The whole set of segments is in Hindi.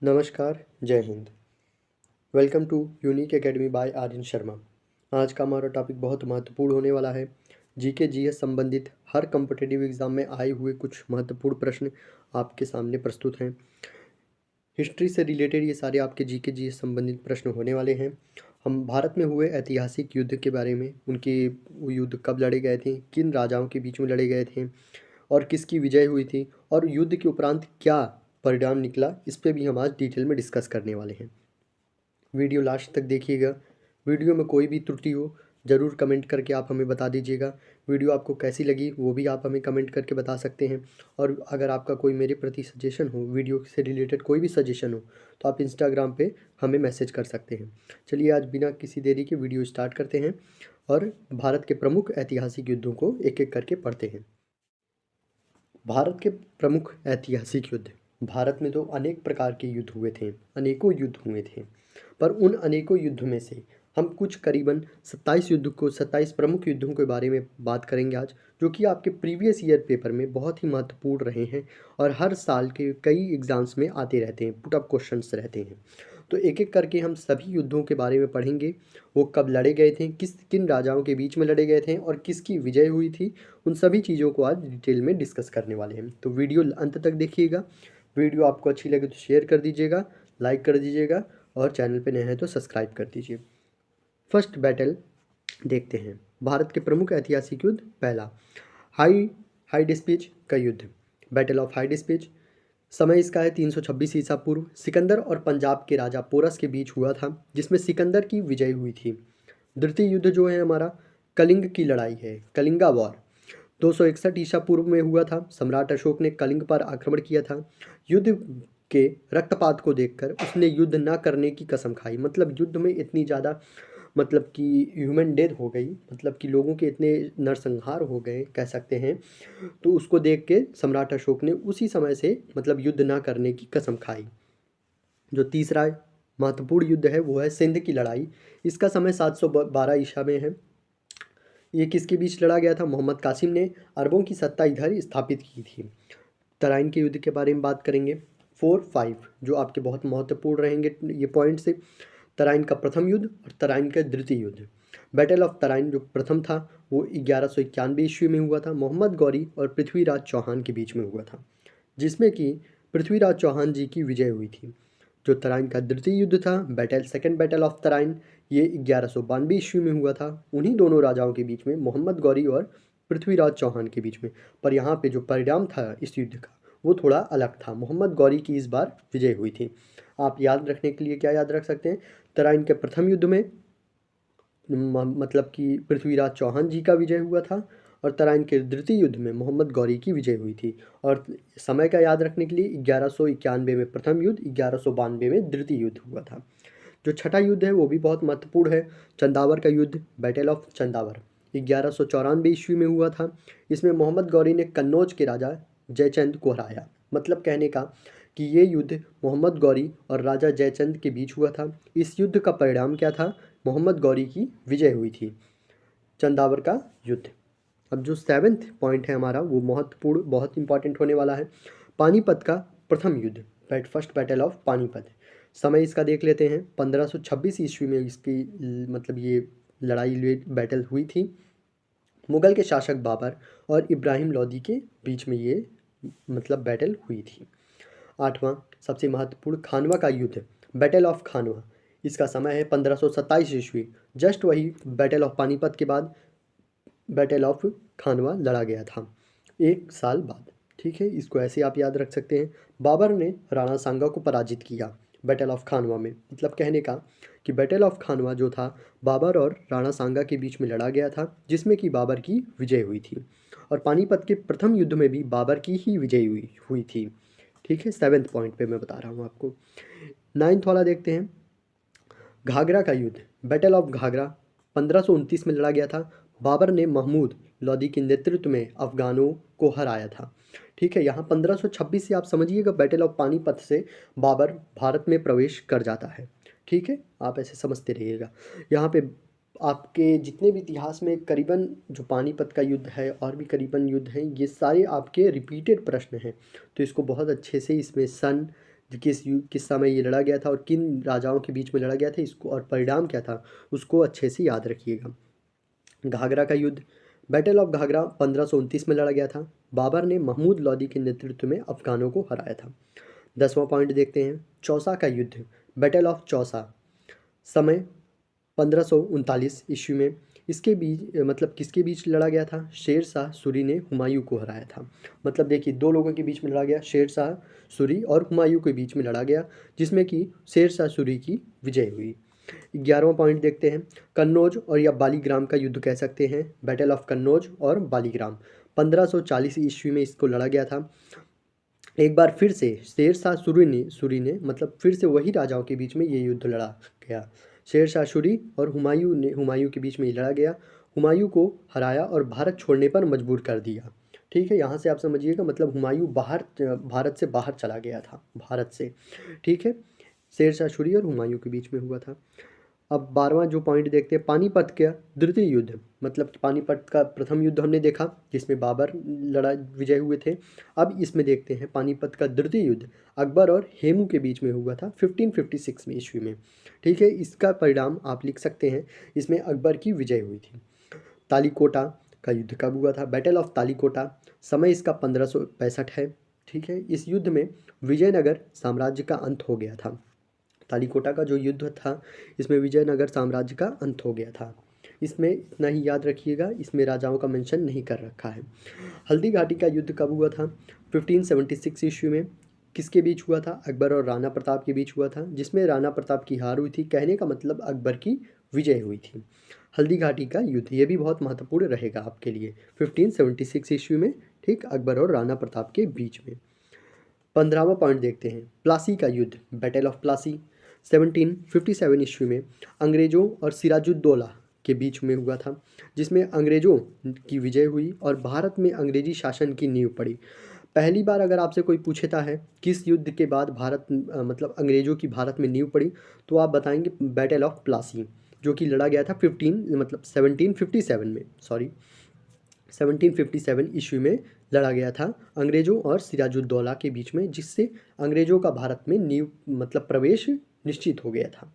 नमस्कार, जय Hind. Welcome to Unique Academy by Aryan Sharma. आज का हमारा टॉपिक बहुत महत्वपूर्ण होने वाला है। जीके जीएस संबंधित हर कॉम्पिटिटिव एग्ज़ाम में आए हुए कुछ महत्वपूर्ण प्रश्न आपके सामने प्रस्तुत हैं। हिस्ट्री से रिलेटेड ये सारे आपके जीके जीएस संबंधित प्रश्न होने वाले हैं। हम भारत में हुए ऐतिहासिक युद्ध के बारे में, उनके वो युद्ध कब लड़े गए थे, किन राजाओं के बीच में लड़े गए थे और किसकी विजय हुई थी और युद्ध के उपरांत क्या परिणाम निकला, इस पे भी हम आज डिटेल में डिस्कस करने वाले हैं। वीडियो लास्ट तक देखिएगा। वीडियो में कोई भी त्रुटि हो ज़रूर कमेंट करके आप हमें बता दीजिएगा। वीडियो आपको कैसी लगी वो भी आप हमें कमेंट करके बता सकते हैं। और अगर आपका कोई मेरे प्रति सजेशन हो, वीडियो से रिलेटेड कोई भी सजेशन हो, तो आप इंस्टाग्राम पे हमें मैसेज कर सकते हैं। चलिए आज बिना किसी देरी के वीडियो स्टार्ट करते हैं और भारत के प्रमुख ऐतिहासिक युद्धों को एक एक करके पढ़ते हैं। भारत के प्रमुख ऐतिहासिक युद्ध। भारत में तो अनेक प्रकार के युद्ध हुए थे, अनेकों युद्ध हुए थे, पर उन अनेकों युद्धों में से हम कुछ करीबन 27 प्रमुख युद्धों के बारे में बात करेंगे आज, जो कि आपके प्रीवियस ईयर पेपर में बहुत ही महत्वपूर्ण रहे हैं और हर साल के कई एग्ज़ाम्स में आते रहते हैं, पुट अप क्वेश्चंस रहते हैं। तो एक एक करके हम सभी युद्धों के बारे में पढ़ेंगे। वो कब लड़े गए थे, किन राजाओं के बीच में लड़े गए थे और किसकी विजय हुई थी, उन सभी चीज़ों को आज डिटेल में डिस्कस करने वाले हैं। तो वीडियो अंत तक देखिएगा। वीडियो आपको अच्छी लगे तो शेयर कर दीजिएगा, लाइक कर दीजिएगा और चैनल पे नए हैं तो सब्सक्राइब कर दीजिए। फर्स्ट बैटल देखते हैं। भारत के प्रमुख ऐतिहासिक युद्ध। पहला, हाइडेस्पिच का युद्ध, बैटल ऑफ हाइडेस्पिच। समय इसका है 326 ईसा पूर्व। सिकंदर और पंजाब के राजा पोरस के बीच हुआ था, जिसमें सिकंदर की विजय हुई थी। द्वितीय युद्ध जो है हमारा कलिंग की लड़ाई है, कलिंगा वॉर। 261 ईसा पूर्व में हुआ था। सम्राट अशोक ने कलिंग पर आक्रमण किया था। युद्ध के रक्तपात को देखकर उसने युद्ध न करने की कसम खाई। मतलब युद्ध में इतनी ज़्यादा मतलब कि ह्यूमन डेथ हो गई, मतलब कि लोगों के इतने नरसंहार हो गए कह सकते हैं। तो उसको देख के सम्राट अशोक ने उसी समय से मतलब युद्ध ना करने की कसम खाई। जो तीसरा महत्वपूर्ण युद्ध है वो है सिंध की लड़ाई। इसका समय 712 ईसा में है। ये किसके बीच लड़ा गया था? मोहम्मद कासिम ने अरबों की सत्ता इधर स्थापित की थी। तराइन के युद्ध के बारे में बात करेंगे। 4-5 जो आपके बहुत महत्वपूर्ण रहेंगे ये पॉइंट से। तराइन का प्रथम युद्ध और तराइन का द्वितीय युद्ध। बैटल ऑफ तराइन जो प्रथम था वो 1191 ईस्वी में हुआ था। मोहम्मद गौरी और पृथ्वीराज चौहान के बीच में हुआ था, जिसमें कि पृथ्वीराज चौहान जी की विजय हुई थी। जो तराइन का द्वितीय युद्ध था, सेकेंड बैटल ऑफ तराइन, ये 1192 ईस्वी में हुआ था। उन्हीं दोनों राजाओं के बीच में, मोहम्मद गौरी और पृथ्वीराज चौहान के बीच में। पर यहाँ पे जो परिणाम था इस युद्ध का वो थोड़ा अलग था। मोहम्मद गौरी की इस बार विजय हुई थी। आप याद रखने के लिए क्या याद रख सकते हैं? तराइन के प्रथम युद्ध में मतलब कि पृथ्वीराज चौहान जी का विजय हुआ था और तराइन के द्वितीय युद्ध में मोहम्मद गौरी की विजय हुई थी। और समय का याद रखने के लिए 1191 में प्रथम युद्ध, 1192 में द्वितीय युद्ध हुआ था। जो छठा युद्ध है वो भी बहुत महत्वपूर्ण है, चंदावर का युद्ध, बैटल ऑफ चंदावर। 1194 ईस्वी में हुआ था। इसमें मोहम्मद गौरी ने कन्नौज के राजा जयचंद को हराया। मतलब कहने का कि ये युद्ध मोहम्मद गौरी और राजा जयचंद के बीच हुआ था। इस युद्ध का परिणाम क्या था? मोहम्मद गौरी की विजय हुई थी। चंदावर का युद्ध। अब जो 7th पॉइंट है हमारा वो महत्वपूर्ण, बहुत इंपॉर्टेंट होने वाला है। पानीपत का प्रथम युद्ध, फर्स्ट बैटल ऑफ पानीपत। समय इसका देख लेते हैं। 1526 ईस्वी में इसकी मतलब ये लड़ाई बैटल हुई थी। मुगल के शासक बाबर और इब्राहिम लोदी के बीच में ये मतलब बैटल हुई थी। 8वां सबसे महत्वपूर्ण, खानवा का युद्ध, बैटल ऑफ खानवा। इसका समय है 1527 ईस्वी। जस्ट वही बैटल ऑफ पानीपत के बाद बैटल ऑफ खानवा लड़ा गया था, एक साल बाद। ठीक है, इसको ऐसे आप याद रख सकते हैं। बाबर ने राणा सांगा को पराजित किया बैटल ऑफ खानवा में। मतलब कहने का कि बैटल ऑफ खानवा जो था बाबर और राणा सांगा के बीच में लड़ा गया था, जिसमें कि बाबर की विजय हुई थी। और पानीपत के प्रथम युद्ध में भी बाबर की ही विजय हुई थी। ठीक है, 7th पॉइंट पे मैं बता रहा हूँ आपको। 9th वाला देखते हैं, घाघरा का युद्ध, बैटल ऑफ घाघरा। 1529 में लड़ा गया था। बाबर ने महमूद लोदी के नेतृत्व में अफगानों को हराया था। ठीक है, यहाँ 1526 से आप समझिएगा बैटल ऑफ पानीपत से बाबर भारत में प्रवेश कर जाता है। ठीक है, आप ऐसे समझते रहिएगा। यहाँ पे आपके जितने भी इतिहास में करीबन जो पानीपत का युद्ध है और भी करीबन युद्ध हैं, ये सारे आपके रिपीटेड प्रश्न हैं। तो इसको बहुत अच्छे से इसमें सन, किस समय ये लड़ा गया था और किन राजाओं के बीच में लड़ा गया था, इसको और परिणाम क्या था उसको अच्छे से याद रखिएगा। घाघरा का युद्ध, बैटल ऑफ घाघरा 1529 में लड़ा गया था। बाबर ने महमूद लोदी के नेतृत्व में अफगानों को हराया था। 10वां पॉइंट देखते हैं, चौसा का युद्ध, बैटल ऑफ चौसा, समय 1539 ईस्वी में। इसके बीच मतलब किसके बीच लड़ा गया था, शेर शाह सूरी ने हुमायूं को हराया था। मतलब देखिए दो लोगों के बीच में लड़ा गया, शेर शाह सूरी और हुमायूं के बीच में लड़ा गया, जिसमें कि शेर शाह सूरी की विजय हुई। 11वां पॉइंट देखते हैं, कन्नौज और या बालीग्राम का युद्ध कह सकते हैं, बैटल ऑफ कन्नौज और बालीग्राम, 1540 ईस्वी में इसको लड़ा गया था। एक बार फिर से शेर शाह सूरी ने मतलब फिर से वही राजाओं के बीच में ये युद्ध लड़ा गया। शेर शाह सूरी और हुमायूं के बीच में ये लड़ा गया। हुमायूं को हराया और भारत छोड़ने पर मजबूर कर दिया। ठीक है, यहाँ से आप समझिएगा मतलब हुमायूं भारत से बाहर चला गया था, भारत से। ठीक है, शेर शाह सूरी और हुमायूं के बीच में हुआ था। अब 12वां जो पॉइंट देखते हैं, पानीपत का द्वितीय युद्ध, मतलब पानीपत का प्रथम युद्ध हमने देखा जिसमें बाबर विजय हुए थे। अब इसमें देखते हैं पानीपत का द्वितीय युद्ध, अकबर और हेमू के बीच में हुआ था 1556 में ईस्वी में। ठीक है, इसका परिणाम आप लिख सकते हैं, इसमें अकबर की विजय हुई थी। तालीकोटा का युद्ध कब हुआ था, बैटल ऑफ तालीकोटा, समय इसका 1565 है। ठीक है, इस युद्ध में विजयनगर साम्राज्य का अंत हो गया था। तालीकोटा का जो युद्ध था इसमें विजयनगर साम्राज्य का अंत हो गया था। इसमें इतना ही याद रखिएगा, इसमें राजाओं का मेंशन नहीं कर रखा है। हल्दी घाटी का युद्ध कब हुआ था, 1576 ईस्वी में। किसके बीच हुआ था, अकबर और राणा प्रताप के बीच हुआ था, जिसमें राणा प्रताप की हार हुई थी, कहने का मतलब अकबर की विजय हुई थी। हल्दी घाटी का युद्ध ये भी बहुत महत्वपूर्ण रहेगा आपके लिए, 1576 ईस्वी में, ठीक, अकबर और राणा प्रताप के बीच में। 15वां पॉइंट देखते हैं, प्लासी का युद्ध, बैटल ऑफ प्लासी, 1757 ईस्वी में अंग्रेज़ों और सिराजुद्दौला के बीच में हुआ था, जिसमें अंग्रेज़ों की विजय हुई और भारत में अंग्रेजी शासन की नींव पड़ी। पहली बार अगर आपसे कोई पूछता है किस युद्ध के बाद मतलब अंग्रेज़ों की भारत में नींव पड़ी, तो आप बताएंगे बैटल ऑफ प्लासी, जो कि लड़ा गया था 1757 में, सॉरी 1757 ईस्वी में लड़ा गया था अंग्रेज़ों और सिराजुद्दौला के बीच में, जिससे अंग्रेज़ों का भारत में नींव मतलब प्रवेश निश्चित हो गया था।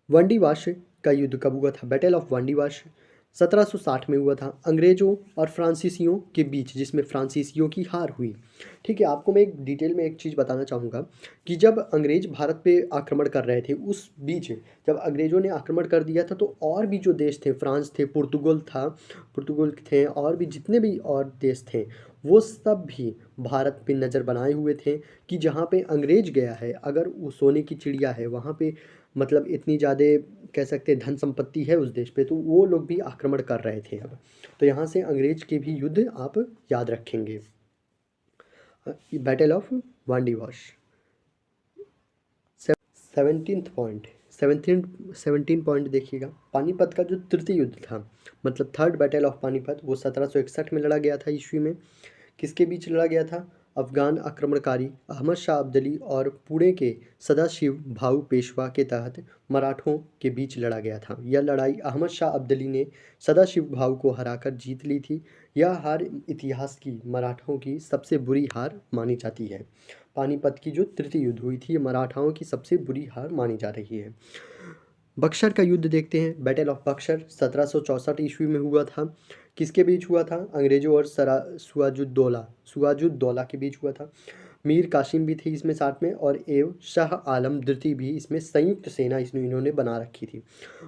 वांडीवाश का युद्ध कब हुआ था, बैटल ऑफ वांडीवाश 1760 में हुआ था, अंग्रेज़ों और फ्रांसीसियों के बीच, जिसमें फ्रांसीसियों की हार हुई। ठीक है, आपको मैं एक डिटेल में एक चीज़ बताना चाहूँगा कि जब अंग्रेज़ भारत पे आक्रमण कर रहे थे, उस बीच जब अंग्रेज़ों ने आक्रमण कर दिया था तो और भी जो देश थे, फ्रांस थे, पुर्तगाल थे, और भी जितने भी और देश थे, वो सब भी भारत पे नज़र बनाए हुए थे कि जहाँ पे अंग्रेज गया है, अगर वो सोने की चिड़िया है वहाँ पे, मतलब इतनी ज़्यादा कह सकते हैं धन संपत्ति है उस देश पे, तो वो लोग भी आक्रमण कर रहे थे अब। तो यहाँ से अंग्रेज के भी युद्ध आप याद रखेंगे। Battle of Wandiwash. 17 पॉइंट देखिएगा, पानीपत का जो तृतीय युद्ध था, मतलब थर्ड बैटल ऑफ पानीपत, वो 1761 में लड़ा गया था ईस्वी में। किसके बीच लड़ा गया था, अफगान आक्रमणकारी अहमद शाह अब्दाली और पुणे के सदाशिव भाऊ पेशवा के तहत मराठों के बीच लड़ा गया था। यह लड़ाई अहमद शाह अब्दाली ने सदाशिव भाऊ को हराकर जीत ली थी। यह हार इतिहास की मराठों की सबसे बुरी हार मानी जाती है। पानीपत की जो तृतीय युद्ध हुई थी, ये मराठाओं की सबसे बुरी हार मानी जा रही है। बक्सर का युद्ध देखते हैं, बैटल ऑफ बक्सर 1764 ईस्वी में हुआ था। किसके बीच हुआ था, अंग्रेज़ों और सुआजुद्दौला के बीच हुआ था। मीर कासिम भी थे इसमें साथ में, और शाह आलम द्वितीय भी इसमें संयुक्त सेना इसमें इन्होंने बना रखी थी।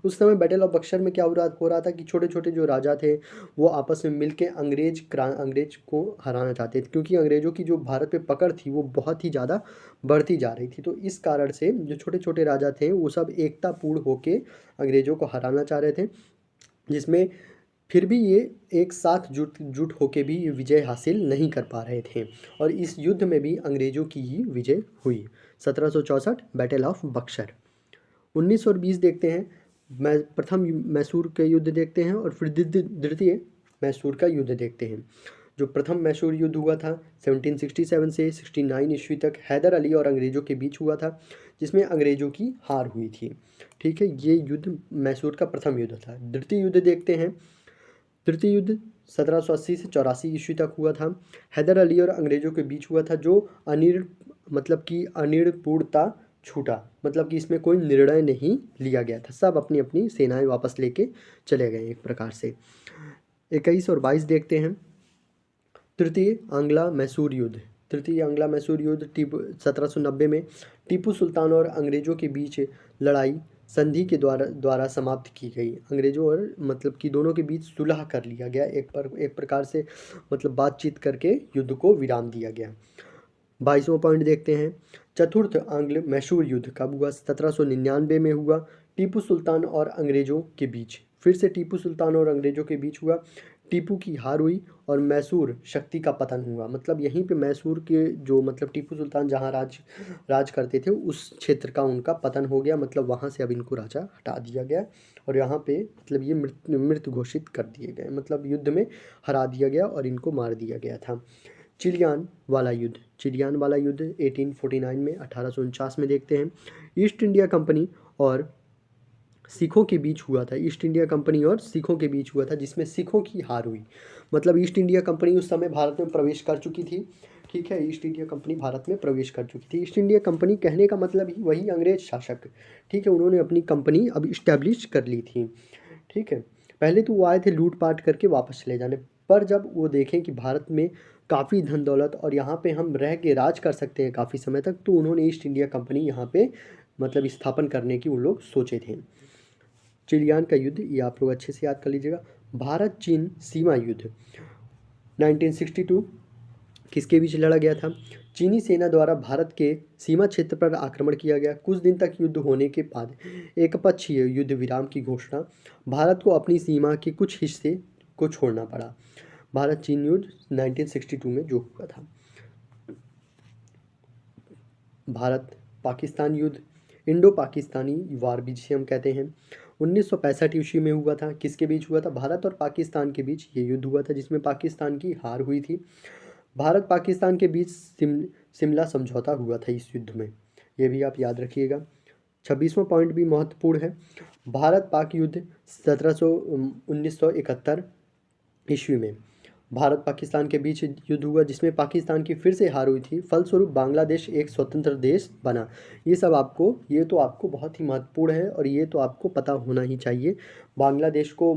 उस समय बैटल ऑफ बक्सर में क्या हो रहा था कि छोटे छोटे जो राजा थे वो आपस में मिलके अंग्रेज को हराना चाहते थे, क्योंकि अंग्रेज़ों की जो भारत पे पकड़ थी वो बहुत ही ज़्यादा बढ़ती जा रही थी। तो इस कारण से जो छोटे छोटे राजा थे वो सब एकतापूर्ण होके अंग्रेज़ों को हराना चाह रहे थे, जिसमें फिर भी ये एक साथ जुट होके भी ये विजय हासिल नहीं कर पा रहे थे, और इस युद्ध में भी अंग्रेज़ों की ही विजय हुई। 1764 बैटल ऑफ बक्सर। 1920 देखते हैं, प्रथम मैसूर के युद्ध देखते हैं और फिर द्वितीय मैसूर का युद्ध देखते हैं। जो प्रथम मैसूर युद्ध हुआ था 1767 से 69 ईस्वी तक हैदर अली और अंग्रेज़ों के बीच हुआ था, जिसमें अंग्रेज़ों की हार हुई थी। ठीक है, ये युद्ध मैसूर का प्रथम युद्ध था। द्वितीय युद्ध देखते हैं, तृतीय युद्ध 1780 से 84 ईस्वी तक हुआ था। हैदर अली और अंग्रेज़ों के बीच हुआ था, जो अनिर्णितपूर्णता छूटा, मतलब कि इसमें कोई निर्णय नहीं लिया गया था, सब अपनी अपनी सेनाएं वापस लेके चले गए एक प्रकार से। 21 और 22 देखते हैं। तृतीय आंग्ला मैसूर युद्ध। तृतीय आंग्ला मैसूर युद्ध 1790 में टीपू सुल्तान और अंग्रेज़ों के बीच लड़ाई संधि के द्वारा समाप्त की गई। अंग्रेज़ों और मतलब कि दोनों के बीच सुलह कर लिया गया, एक प्रकार से मतलब बातचीत करके युद्ध को विराम दिया गया। 22वां पॉइंट देखते हैं। चतुर्थ आंग्ल मैसूर युद्ध कब हुआ? 1799 में हुआ, टीपू सुल्तान और अंग्रेज़ों के बीच। फिर से टीपू सुल्तान और अंग्रेज़ों के बीच हुआ, टीपू की हार हुई और मैसूर शक्ति का पतन हुआ। मतलब यहीं पे मैसूर के जो मतलब टीपू सुल्तान जहाँ राज करते थे उस क्षेत्र का उनका पतन हो गया, मतलब वहाँ से अब इनको राजा हटा दिया गया और यहाँ पे मतलब ये मृत घोषित कर दिए गए, मतलब युद्ध में हरा दिया गया और इनको मार दिया गया था। चिलियान वाला युद्ध। चिलियान वाला युद्ध 1849 में 1849 में देखते हैं। ईस्ट इंडिया कंपनी और सिखों के बीच हुआ था। ईस्ट इंडिया कंपनी और सिखों के बीच हुआ था, जिसमें सिखों की हार हुई। मतलब ईस्ट इंडिया कंपनी उस समय भारत में प्रवेश कर चुकी थी। ठीक है, ईस्ट इंडिया कंपनी भारत में प्रवेश कर चुकी थी। ईस्ट इंडिया कंपनी कहने का मतलब ही वही अंग्रेज शासक। ठीक है, उन्होंने अपनी कंपनी अब इस्टेब्लिश कर ली थी। ठीक है, पहले तो वो आए थे लूटपाट करके वापस चले जाने, पर जब वो देखें कि भारत में काफ़ी धन दौलत और यहाँ पे हम रह के राज कर सकते हैं काफ़ी समय तक, तो उन्होंने ईस्ट इंडिया कंपनी यहाँ पे मतलब स्थापन करने की वो लोग सोचे थे। चिलियान का युद्ध ये आप लोग अच्छे से याद कर लीजिएगा। भारत चीन सीमा युद्ध 1962 किसके बीच लड़ा गया था? चीनी सेना द्वारा भारत के सीमा क्षेत्र पर आक्रमण किया गया। कुछ दिन तक युद्ध होने के बाद एकपक्षीय युद्ध विराम की घोषणा, भारत को अपनी सीमा के कुछ हिस्से को छोड़ना पड़ा। भारत चीन युद्ध 1962 में जो हुआ था। भारत पाकिस्तान युद्ध, इंडो पाकिस्तानी वार भी जिसे हम कहते हैं, 1965 ईस्वी में हुआ था। किसके बीच हुआ था? भारत और पाकिस्तान के बीच ये युद्ध हुआ था, जिसमें पाकिस्तान की हार हुई थी। भारत पाकिस्तान के बीच शिमला समझौता हुआ था इस युद्ध में, ये भी आप याद रखिएगा। 26वां पॉइंट भी महत्वपूर्ण है। भारत पाक युद्ध 1971 ईस्वी में भारत पाकिस्तान के बीच युद्ध हुआ, जिसमें पाकिस्तान की फिर से हार हुई थी। फलस्वरूप बांग्लादेश एक स्वतंत्र देश बना। ये तो आपको बहुत ही महत्वपूर्ण है और ये तो आपको पता होना ही चाहिए। बांग्लादेश को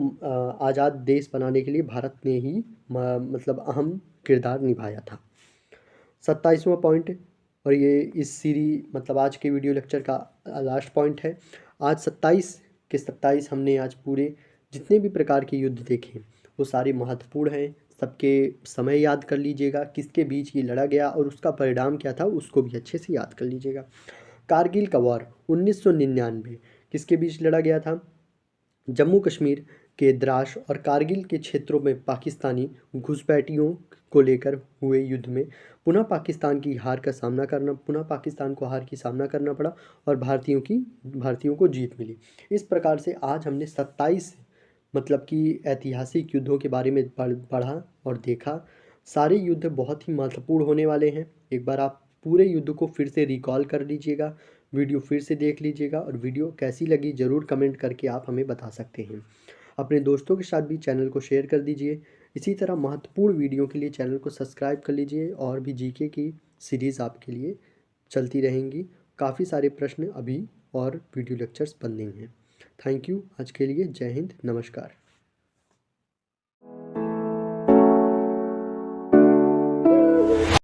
आज़ाद देश बनाने के लिए भारत ने ही मतलब अहम किरदार निभाया था। 27वां पॉइंट, और ये इस मतलब आज के वीडियो लेक्चर का लास्ट पॉइंट है। आज 27 हमने आज पूरे जितने भी प्रकार के युद्ध देखे वो सारे महत्वपूर्ण हैं। सबके समय याद कर लीजिएगा, किसके बीच ये लड़ा गया और उसका परिणाम क्या था उसको भी अच्छे से याद कर लीजिएगा। कारगिल का वॉर 1999 किसके बीच लड़ा गया था? जम्मू कश्मीर के द्रास और कारगिल के क्षेत्रों में पाकिस्तानी घुसपैठियों को लेकर हुए युद्ध में पुनः पाकिस्तान को हार की सामना करना पड़ा और भारतीयों को जीत मिली। इस प्रकार से आज हमने 27 मतलब कि ऐतिहासिक युद्धों के बारे में पढ़ा और देखा। सारे युद्ध बहुत ही महत्वपूर्ण होने वाले हैं। एक बार आप पूरे युद्ध को फिर से रिकॉल कर लीजिएगा, वीडियो फिर से देख लीजिएगा और वीडियो कैसी लगी ज़रूर कमेंट करके आप हमें बता सकते हैं। अपने दोस्तों के साथ भी चैनल को शेयर कर दीजिए। इसी तरह महत्वपूर्ण वीडियो के लिए चैनल को सब्सक्राइब कर लीजिए और भी जीके की सीरीज़ आपके लिए चलती रहेंगी। काफ़ी सारे प्रश्न अभी और वीडियो लेक्चर्स बनने हैं। Thank you. आज के लिए जय हिंद, नमस्कार।